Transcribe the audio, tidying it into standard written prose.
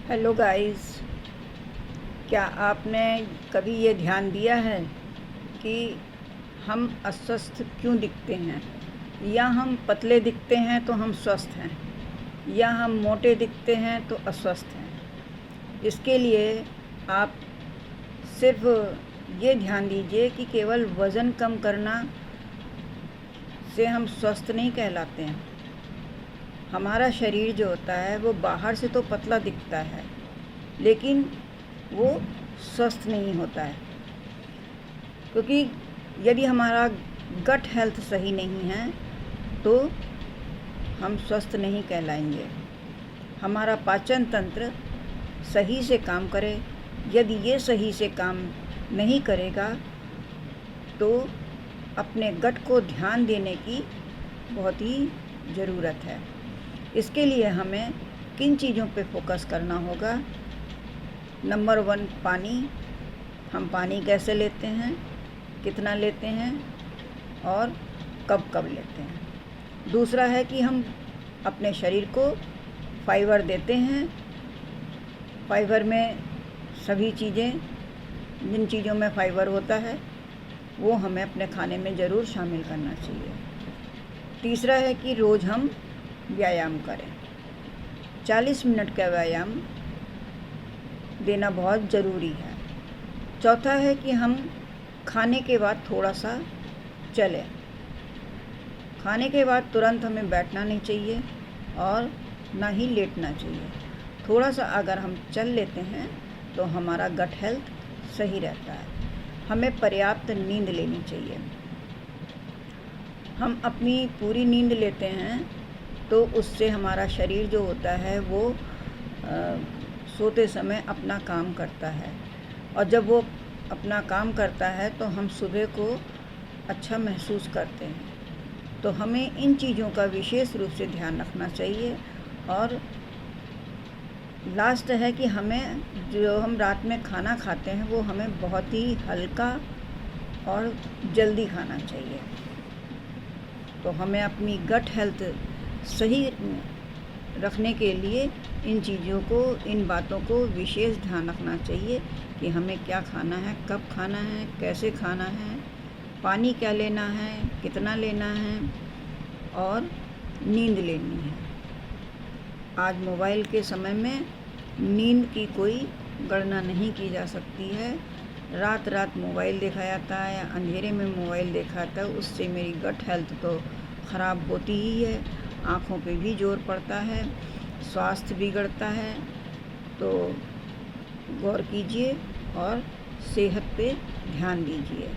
Hello guys, क्या आपने कभी ये ध्यान दिया है कि हम अस्वस्थ क्यों दिखते हैं? या हम पतले दिखते हैं तो हम स्वस्थ हैं, या हम मोटे दिखते हैं तो अस्वस्थ हैं? इसके लिए आप सिर्फ ये ध्यान दीजिए कि केवल वज़न कम करना से हम स्वस्थ नहीं कहलाते हैं। हमारा शरीर जो होता है वो बाहर से तो पतला दिखता है, लेकिन वो स्वस्थ नहीं होता है, क्योंकि यदि हमारा गट हेल्थ सही नहीं है तो हम स्वस्थ नहीं कहलाएंगे। हमारा पाचन तंत्र सही से काम करे, यदि ये सही से काम नहीं करेगा तो अपने गट को ध्यान देने की बहुत ही ज़रूरत है। इसके लिए हमें किन चीज़ों पे फोकस करना होगा? नंबर 1, पानी। हम पानी कैसे लेते हैं, कितना लेते हैं और कब कब लेते हैं। दूसरा है कि हम अपने शरीर को फाइबर देते हैं। फाइबर में सभी चीज़ें, जिन चीज़ों में फाइबर होता है वो हमें अपने खाने में ज़रूर शामिल करना चाहिए। तीसरा है कि रोज़ हम व्यायाम करें। 40 मिनट का व्यायाम देना बहुत ज़रूरी है। चौथा है कि हम खाने के बाद थोड़ा सा चलें। खाने के बाद तुरंत हमें बैठना नहीं चाहिए और ना ही लेटना चाहिए। थोड़ा सा अगर हम चल लेते हैं तो हमारा गट हेल्थ सही रहता है। हमें पर्याप्त नींद लेनी चाहिए। हम अपनी पूरी नींद लेते हैं तो उससे हमारा शरीर जो होता है वो सोते समय अपना काम करता है, और जब वो अपना काम करता है तो हम सुबह को अच्छा महसूस करते हैं। तो हमें इन चीज़ों का विशेष रूप से ध्यान रखना चाहिए। और लास्ट है कि हमें जो हम रात में खाना खाते हैं वो हमें बहुत ही हल्का और जल्दी खाना चाहिए। तो हमें अपनी गट हेल्थ सही रखने के लिए इन चीज़ों को, इन बातों को विशेष ध्यान रखना चाहिए कि हमें क्या खाना है, कब खाना है, कैसे खाना है, पानी क्या लेना है, कितना लेना है और नींद लेनी है। आज मोबाइल के समय में नींद की कोई गणना नहीं की जा सकती है। रात रात मोबाइल देखा जाता है या अंधेरे में मोबाइल देखा जाता है, उससे मेरी गट हेल्थ तो ख़राब होती ही है। आँखों पे भी जोर पड़ता है, स्वास्थ्य बिगड़ता है। तो गौर कीजिए और सेहत पे ध्यान दीजिए।